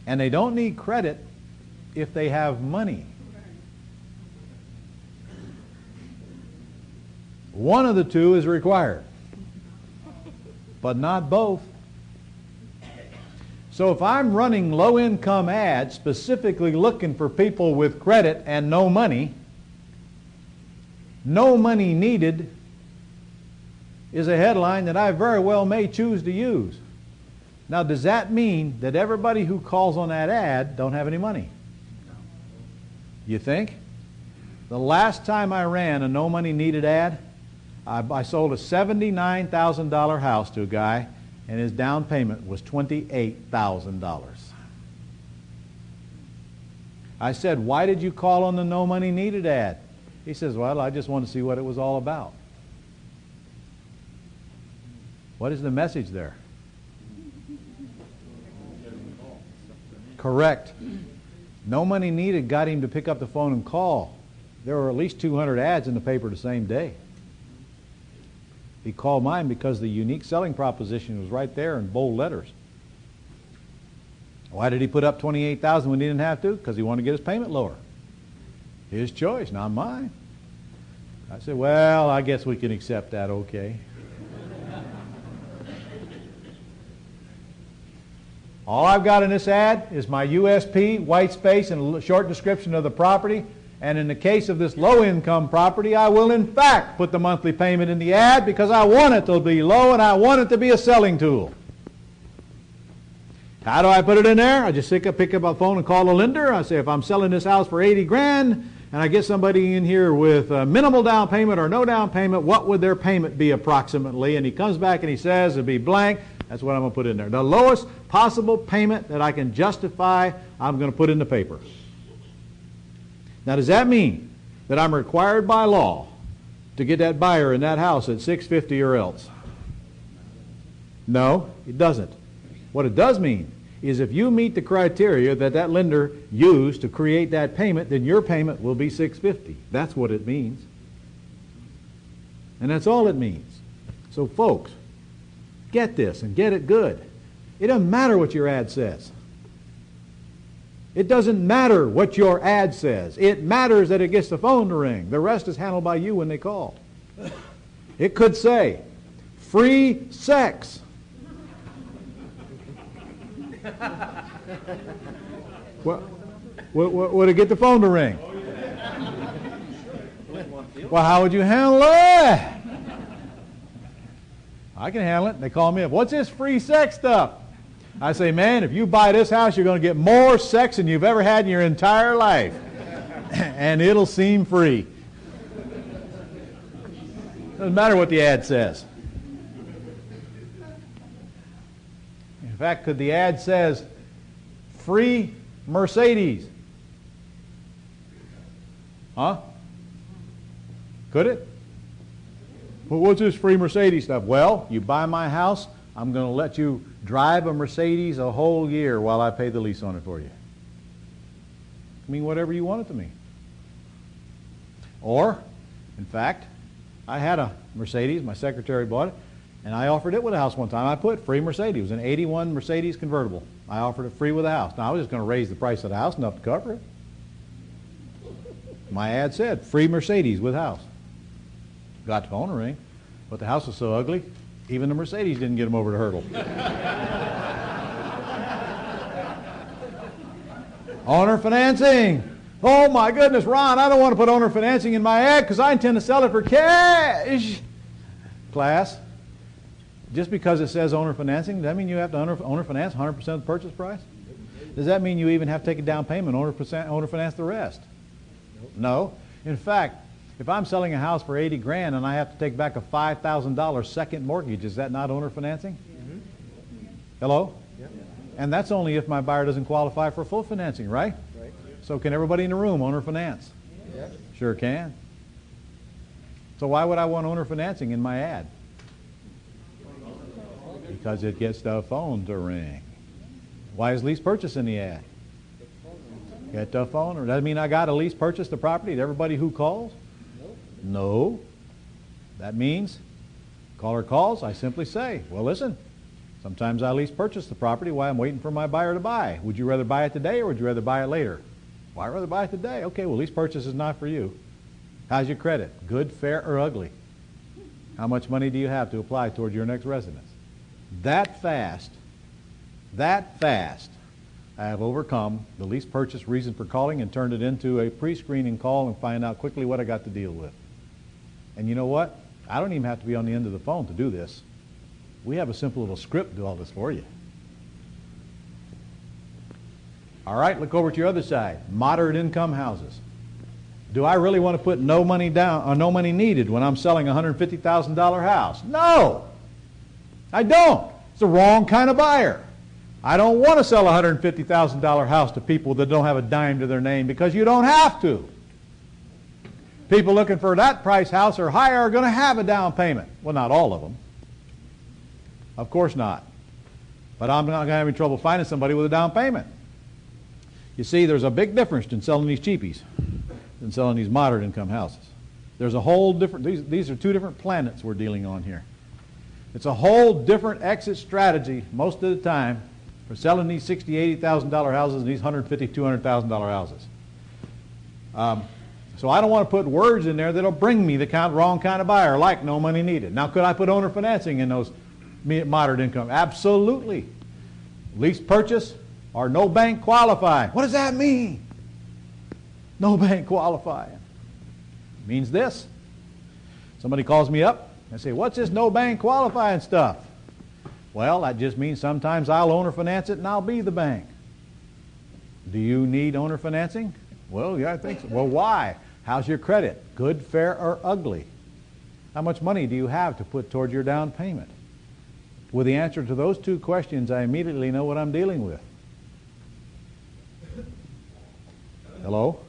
And they don't need credit if they have money. One of the two is required, but not both. So if I'm running low-income ads specifically looking for people with credit and no money needed is a headline that I very well may choose to use. Now, does that mean that everybody who calls on that ad don't have any money? You think? The last time I ran a no money needed ad, I sold a $79,000 house to a guy, and his down payment was $28,000. I said, why did you call on the no money needed ad? He says, well, I just wanted to see what it was all about. What is the message there? Correct. No money needed got him to pick up the phone and call. there were at least 200 ads in the paper the same day. He called mine because the unique selling proposition was right there in bold letters. Why did he put up $28,000 when he didn't have to? Because he wanted to get his payment lower. His choice, not mine. I said, well, I guess we can accept that, okay. All I've got in this ad is my USP, white space, and a short description of the property. And in the case of this low-income property, I will in fact put the monthly payment in the ad because I want it to be low and I want it to be a selling tool. How do I put it in there? I just pick up a phone and call a lender. I say, if I'm selling this house for $80,000 and I get somebody in here with minimal down payment or no down payment, what would their payment be approximately? And he comes back and he says it'd be blank. That's what I'm going to put in there. The lowest possible payment that I can justify, I'm going to put in the paper. Now, does that mean that I'm required by law to get that buyer in that house at $650 or else? No, it doesn't. What it does mean is if you meet the criteria that that lender used to create that payment, then your payment will be $650. That's what it means. And that's all it means. So, folks, get this and get it good. It doesn't matter what your ad says. It doesn't matter what your ad says. It matters that it gets the phone to ring. The rest is handled by you when they call. It could say, free sex. Would it get the phone to ring? Well, how would you handle it? I can handle it. They call me up. What's this free sex stuff? I say, man, if you buy this house, you're going to get more sex than you've ever had in your entire life. And it'll seem free. Doesn't matter what the ad says. In fact, could the ad says, free Mercedes? Huh? Could it? Well, what's this free Mercedes stuff? Well, you buy my house, I'm going to let you drive a Mercedes a whole year while I pay the lease on it for you. I mean, whatever you want it to mean. Or, in fact, I had a Mercedes, my secretary bought it, and I offered it with a house one time. I put free Mercedes. It was an 81 Mercedes convertible. I offered it free with a house. Now, I was just going to raise the price of the house enough to cover it. My ad said, free Mercedes with house. Got the phone to ring, but the house was so ugly, even the Mercedes didn't get them over the hurdle. Owner financing. Oh my goodness, Ron, I don't want to put owner financing in my ad because I intend to sell it for cash. Class, just because it says owner financing, does that mean you have to owner finance 100% of the purchase price? Does that mean you even have to take a down payment, owner finance the rest? No. In fact, if I'm selling a house for $80,000 and I have to take back a $5,000 second mortgage, is that not owner financing? Mm-hmm. Hello? Yep. And that's only if my buyer doesn't qualify for full financing, right? Right. So can everybody in the room owner finance? Yep. Sure can. So why would I want owner financing in my ad? Because it gets the phone to ring. Why is lease purchase in the ad? Get the phone. Or does that mean I got to lease purchase the property to everybody who calls? No. That means caller calls, I simply say, well, listen, sometimes I lease purchase the property while I'm waiting for my buyer to buy. Would you rather buy it today or would you rather buy it later? Well, I'd rather buy it today. Okay, well, lease purchase is not for you. How's your credit? Good, fair, or ugly? How much money do you have to apply towards your next residence? That fast, I have overcome the lease purchase reason for calling and turned it into a pre-screening call and find out quickly what I got to deal with. And you know what? I don't even have to be on the end of the phone to do this. We have a simple little script to do all this for you. All right, look over to your other side. Moderate income houses. Do I really want to put no money down or no money needed when I'm selling a $150,000 house? No, I don't. It's the wrong kind of buyer. I don't want to sell a $150,000 house to people that don't have a dime to their name because you don't have to. People looking for that price house or higher are going to have a down payment. Well, not all of them. Of course not. But I'm not going to have any trouble finding somebody with a down payment. You see, there's a big difference in selling these cheapies. than selling these moderate income houses. There's a whole different, these are two different planets we're dealing on here. It's a whole different exit strategy most of the time for selling these $60,000, $80,000 houses and these $150,000, $200,000 houses. So I don't want to put words in there that'll bring me the wrong kind of buyer, like no money needed. Now, could I put owner financing in those moderate income? Absolutely. Lease purchase or no bank qualifying. What does that mean? No bank qualifying. It means this. Somebody calls me up and say, what's this no bank qualifying stuff? Well, that just means sometimes I'll owner finance it and I'll be the bank. Do you need owner financing? Well, yeah, I think so. Well, why? How's your credit? Good, fair, or ugly? How much money do you have to put toward your down payment? With the answer to those two questions, I immediately know what I'm dealing with. Hello?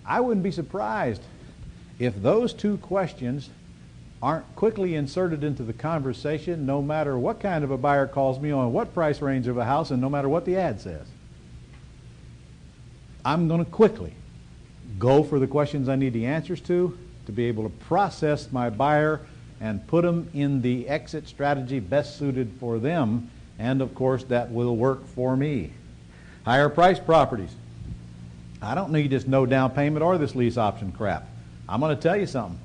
I wouldn't be surprised if those two questions aren't quickly inserted into the conversation, no matter what kind of a buyer calls me on what price range of a house and no matter what the ad says. I'm going to quickly go for the questions I need the answers to be able to process my buyer and put them in the exit strategy best suited for them, and of course that will work for me. Higher price properties. I don't need this no down payment or this lease option crap. I'm going to tell you something.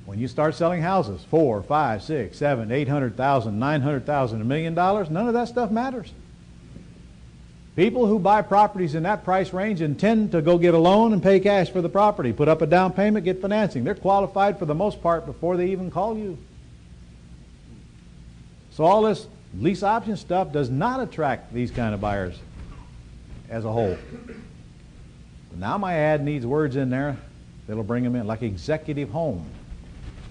When you start selling houses, $400,000, $500,000, $600,000, $700,000, $800,000, $900,000, $1 million, none of that stuff matters. People who buy properties in that price range intend to go get a loan and pay cash for the property, put up a down payment, get financing. They're qualified for the most part before they even call you. So all this lease option stuff does not attract these kind of buyers as a whole. But now my ad needs words in there that'll bring them in, like executive home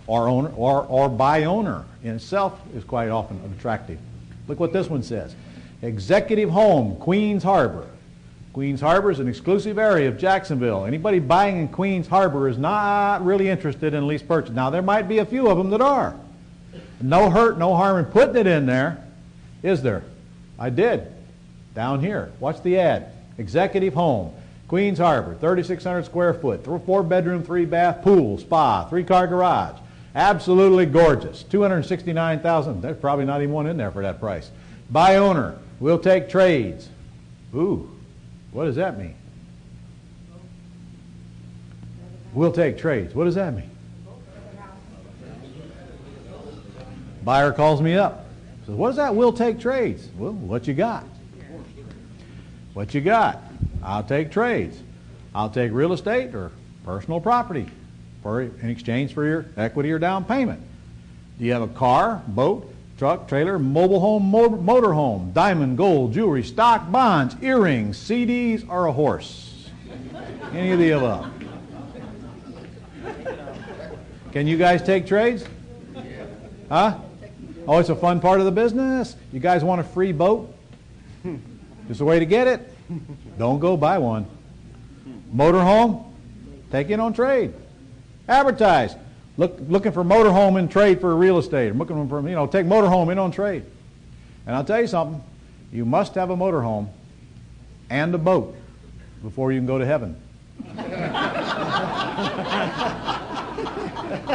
or owner or by owner in itself is quite often attractive. Look what this one says. Executive home, Queens Harbor. Queens Harbor is an exclusive area of Jacksonville. Anybody buying in Queens Harbor is not really interested in lease purchase. Now, there might be a few of them that are. No hurt, no harm in putting it in there, is there? I did. Down here. Watch the ad. Executive home, Queens Harbor, 3,600 square foot, 4-bedroom, 3-bath, pool, spa, 3-car garage. Absolutely gorgeous. $269,000. There's probably not even one in there for that price. By owner. We'll take trades. Ooh, what does that mean? We'll take trades. What does that mean? Buyer calls me up. Says, what is that? We'll take trades. Well, what you got? What you got? I'll take trades. I'll take real estate or personal property in exchange for your equity or down payment. Do you have a car, boat, truck, trailer, mobile home, motor home, diamond, gold, jewelry, stock, bonds, earrings, CDs, or a horse? Any of the above. Can you guys take trades? Huh? Oh, it's a fun part of the business. You guys want a free boat? Just a way to get it. Don't go buy one. Motorhome? Take it on trade. Advertise. Looking for motorhome in trade for real estate. I'm looking for, take motorhome in on trade. And I'll tell you something. You must have a motorhome and a boat before you can go to heaven.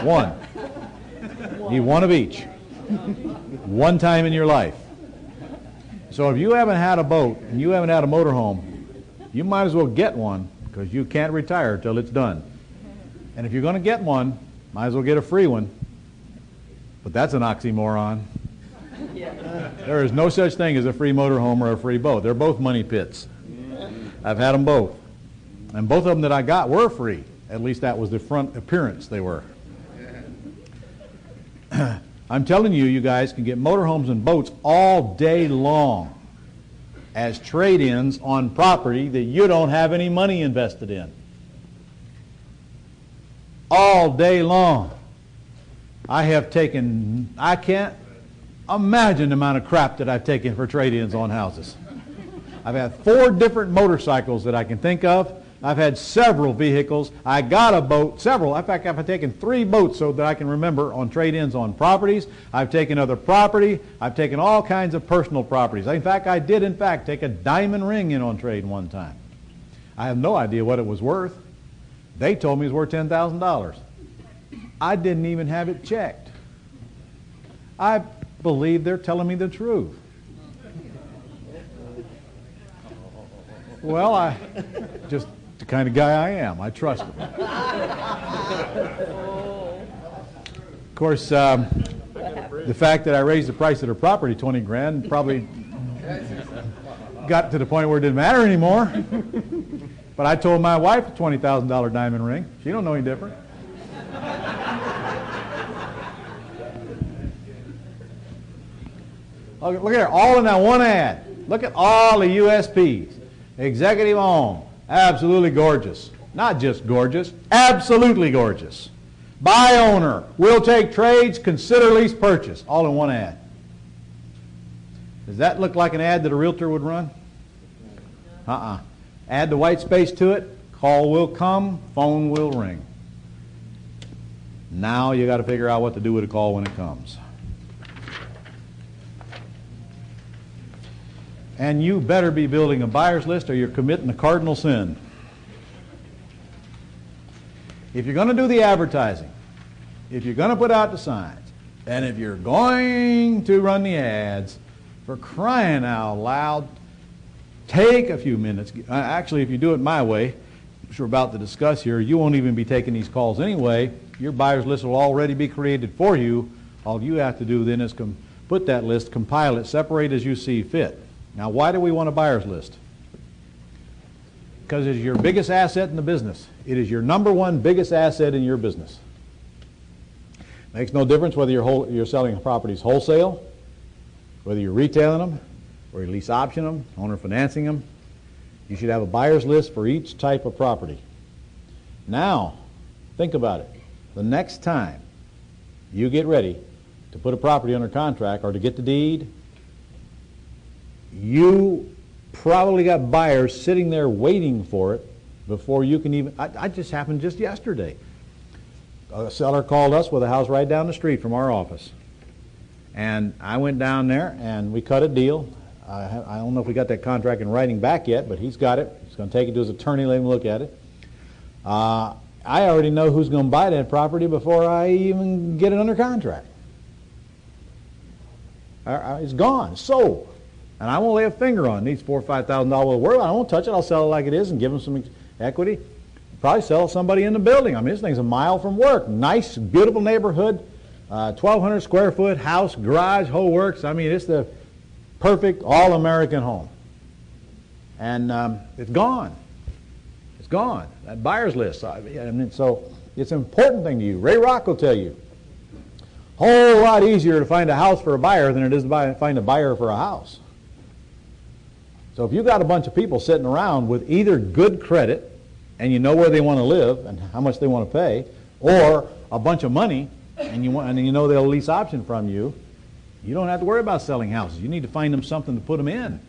One. You one of each. One time in your life. So if you haven't had a boat and you haven't had a motorhome, you might as well get one because you can't retire till it's done. And if you're going to get one, might as well get a free one. But that's an oxymoron. There is no such thing as a free motorhome or a free boat. They're both money pits. I've had them both. And both of them that I got were free. At least that was the front appearance they were. I'm telling you, you guys can get motorhomes and boats all day long as trade-ins on property that you don't have any money invested in. All day long. I can't imagine the amount of crap that I've taken for trade-ins on houses. I've had 4 different motorcycles that I can think of. I've had several vehicles. I got a boat, several. In fact, I've taken 3 boats so that I can remember on trade-ins on properties. I've taken other property. I've taken all kinds of personal properties. In fact, I did, take a diamond ring in on trade one time. I have no idea what it was worth. They told me it was worth $10,000. I didn't even have it checked. I believe they're telling me the truth. Well, I just the kind of guy I am. I trust them. Of course, the fact that I raised the price of their property 20 grand probably got to the point where it didn't matter anymore. But I told my wife a $20,000 diamond ring. She don't know any different. Look at here, all in that one ad. Look at all the USPs. Executive home, absolutely gorgeous. Not just gorgeous, absolutely gorgeous. Buy owner, will take trades, consider lease purchase. All in one ad. Does that look like an ad that a realtor would run? Add the white space to it, call will come, phone will ring. Now you got to figure out what to do with a call when it comes. And you better be building a buyer's list or you're committing a cardinal sin. If you're going to do the advertising, if you're going to put out the signs, and if you're going to run the ads, for crying out loud, take a few minutes. Actually, if you do it my way, which we're about to discuss here, you won't even be taking these calls anyway. Your buyer's list will already be created for you. All you have to do then is put that list, compile it, separate as you see fit. Now, why do we want a buyer's list? Because it's your biggest asset in the business. It is your number one biggest asset in your business. Makes no difference whether you're selling properties wholesale, whether you're retailing them, or you lease option them, owner financing them. You should have a buyer's list for each type of property. Now, think about it. The next time you get ready to put a property under contract or to get the deed, you probably got buyers sitting there waiting for it before you can even. I just happened just yesterday. A seller called us with a house right down the street from our office. And I went down there and we cut a deal. I don't know if we got that contract in writing back yet, but he's got it. He's going to take it to his attorney, let him look at it. I already know who's going to buy that property before I even get it under contract. It's gone, sold. And I won't lay a finger on it. It needs $4,000 or $5,000 worth. I won't touch it. I'll sell it like it is and give them some equity. Probably sell somebody in the building. I mean, this thing's a mile from work. Nice, beautiful neighborhood. 1,200 square foot house, garage, whole works. I mean, it's the perfect all-American home. And it's gone. It's gone. That buyer's list. I mean, so it's an important thing to you. Ray Rock will tell you. Whole lot easier to find a house for a buyer than it is to find a buyer for a house. So if you've got a bunch of people sitting around with either good credit and you know where they want to live and how much they want to pay, or a bunch of money and you know they'll lease option from you, you don't have to worry about selling houses. You need to find them something to put them in.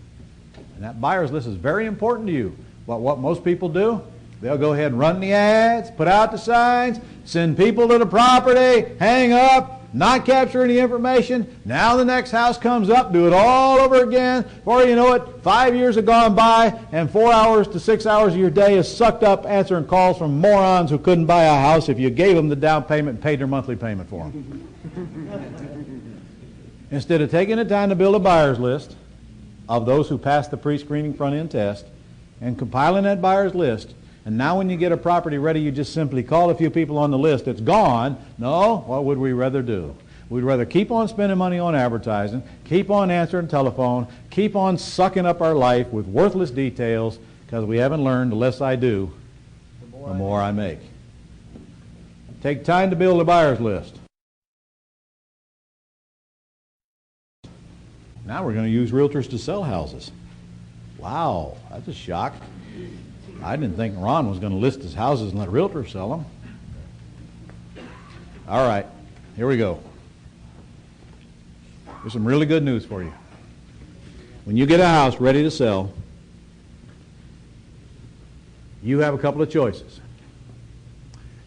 And that buyer's list is very important to you. But what most people do, they'll go ahead and run the ads, put out the signs, send people to the property, hang up, not capture any information. Now the next house comes up, do it all over again. Before you know it, 5 years have gone by, and 4 hours to 6 hours of your day is sucked up answering calls from morons who couldn't buy a house if you gave them the down payment and paid their monthly payment for them. Instead of taking the time to build a buyer's list of those who passed the pre-screening front-end test and compiling that buyer's list, and now when you get a property ready, you just simply call a few people on the list. It's gone. No, what would we rather do? We'd rather keep on spending money on advertising, keep on answering telephone, keep on sucking up our life with worthless details, because we haven't learned the less I do, the more I make. Take time to build a buyer's list. Now we're going to use realtors to sell houses. Wow, that's a shock. I didn't think Ron was going to list his houses and let realtors sell them. All right, here we go. There's some really good news for you. When you get a house ready to sell, you have a couple of choices.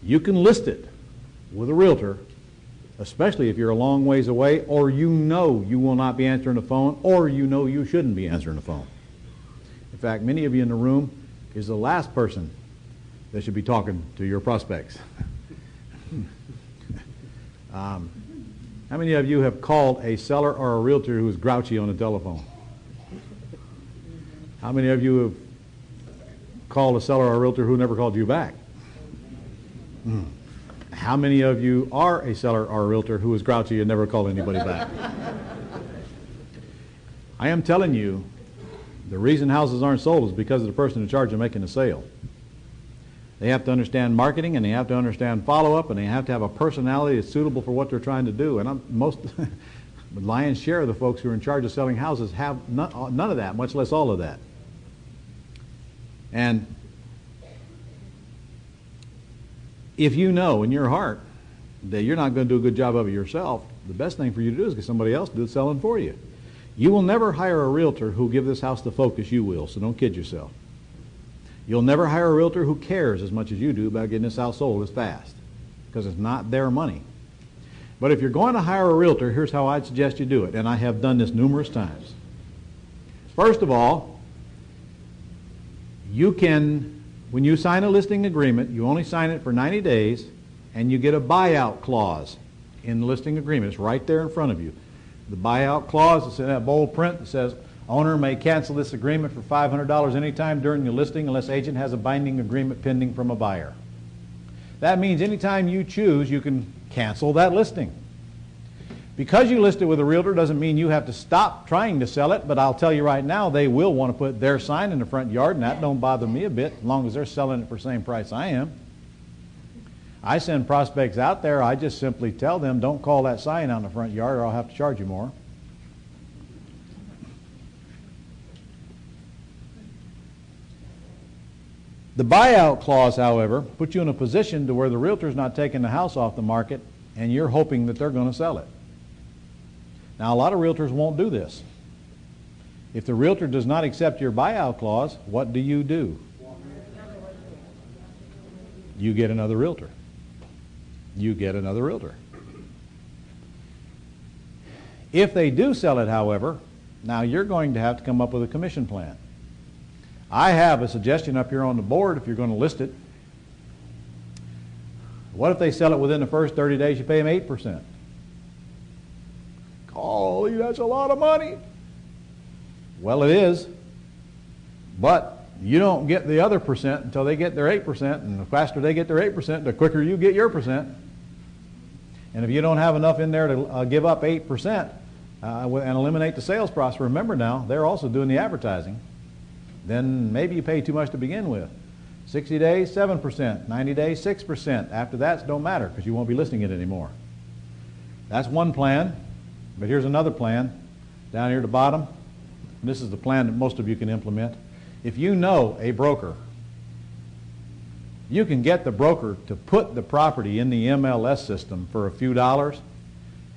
You can list it with a realtor, especially if you're a long ways away, or you know you will not be answering the phone, or you know you shouldn't be answering the phone. In fact, many of you in the room is the last person that should be talking to your prospects. How many of you have called a seller or a realtor who is grouchy on the telephone? How many of you have called a seller or a realtor who never called you back? How many of you are a seller or a realtor who is grouchy and never called anybody back? I am telling you, the reason houses aren't sold is because of the person in charge of making the sale. They have to understand marketing, and they have to understand follow-up, and they have to have a personality that's suitable for what they're trying to do. And the lion's share of the folks who are in charge of selling houses have none of that, much less all of that. And if you know in your heart that you're not going to do a good job of it yourself, the best thing for you to do is get somebody else to do the selling for you. You will never hire a realtor who will give this house the focus you will, so don't kid yourself. You'll never hire a realtor who cares as much as you do about getting this house sold as fast, because it's not their money. But if you're going to hire a realtor, here's how I'd suggest you do it, and I have done this numerous times. First of all, you can, when you sign a listing agreement, you only sign it for 90 days, and you get a buyout clause in the listing agreement. It's right there in front of you. The buyout clause is in that bold print that says, owner may cancel this agreement for $500 anytime during the listing unless agent has a binding agreement pending from a buyer. That means anytime you choose, you can cancel that listing. Because you list it with a realtor doesn't mean you have to stop trying to sell it, but I'll tell you right now, they will want to put their sign in the front yard, and that don't bother me a bit, as long as they're selling it for the same price I am. I send prospects out there, I just simply tell them, don't call that sign out in the front yard or I'll have to charge you more. The buyout clause, however, puts you in a position to where the realtor's not taking the house off the market and you're hoping that they're going to sell it. Now, a lot of realtors won't do this. If the realtor does not accept your buyout clause, what do? You get another realtor. You get another realtor. If they do sell it, however, now you're going to have to come up with a commission plan. I have a suggestion up here on the board if you're going to list it. What if they sell it within the first 30 days? You pay them 8%. Golly, that's a lot of money. Well, it is, but you don't get the other percent until they get their 8%, and the faster they get their 8%, the quicker you get your percent. And if you don't have enough in there to give up 8% and eliminate the sales process, remember now, they're also doing the advertising, then maybe you pay too much to begin with. 60 days, 7%. 90 days, 6%. After that, it don't matter because you won't be listing it anymore. That's one plan, but here's another plan down here at the bottom. This is the plan that most of you can implement. If you know a broker, you can get the broker to put the property in the MLS system for a few dollars,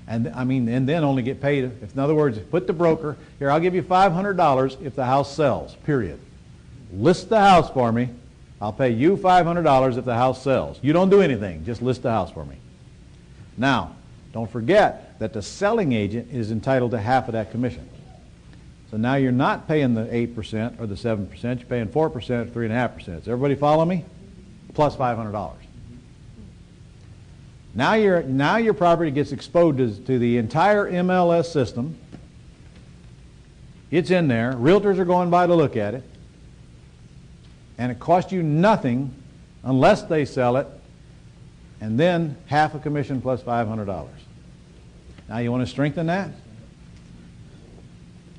and then only get paid. In other words, put the broker, here, I'll give you $500 if the house sells, period. List the house for me. I'll pay you $500 if the house sells. You don't do anything, just list the house for me. Now, don't forget that the selling agent is entitled to half of that commission. So now you're not paying the 8% or the 7%, you're paying 4% or 3.5%. Does everybody follow me? Plus $500. Now your property gets exposed to the entire MLS system. It's in there. Realtors are going by to look at it. And it costs you nothing unless they sell it, and then half a commission plus $500. Now you want to strengthen that?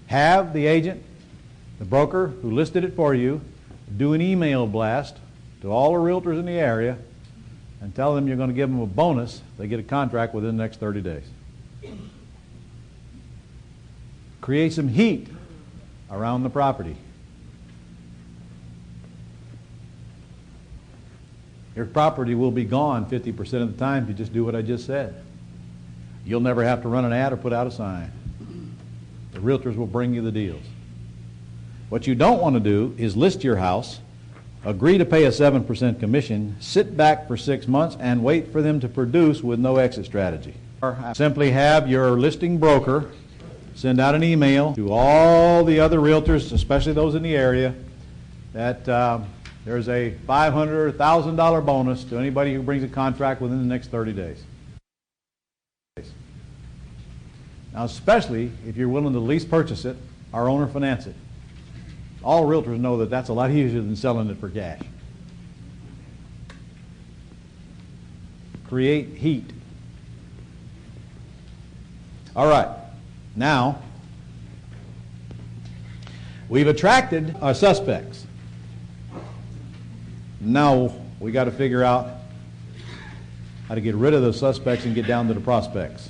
Have the agent, the broker who listed it for you, do an email blast to all the realtors in the area and tell them you're going to give them a bonus if they get a contract within the next 30 days. Create some heat around the property. Your property will be gone 50% of the time if you just do what I just said. You'll never have to run an ad or put out a sign. The realtors will bring you the deals. What you don't want to do is list your house, agree to pay a 7% commission, sit back for 6 months, and wait for them to produce with no exit strategy. Or simply have your listing broker send out an email to all the other realtors, especially those in the area, that There's a $500 or $1,000 bonus to anybody who brings a contract within the next 30 days. Now, especially if you're willing to lease purchase it or own or finance it. All realtors know that that's a lot easier than selling it for cash. Create heat. All right. Now, we've attracted our suspects. Now, we got to figure out how to get rid of those suspects and get down to the prospects.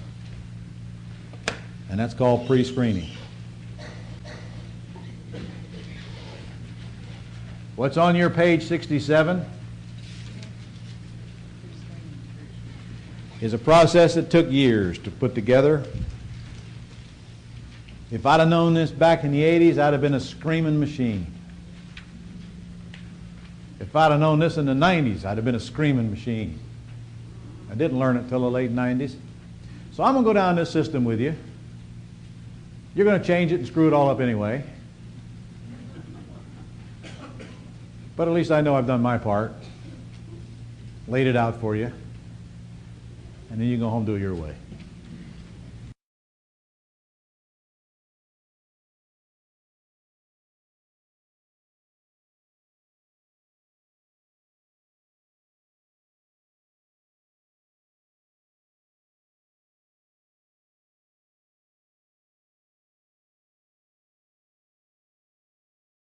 And that's called pre-screening. What's on your page 67 is a process that took years to put together. If I'd have known this back in the 80s, I'd have been a screaming machine. If I'd have known this in the 90s, I'd have been a screaming machine. I didn't learn it until the late 90s. So I'm going to go down this system with you. You're going to change it and screw it all up anyway. But at least I know I've done my part. Laid it out for you. And then you can go home and do it your way.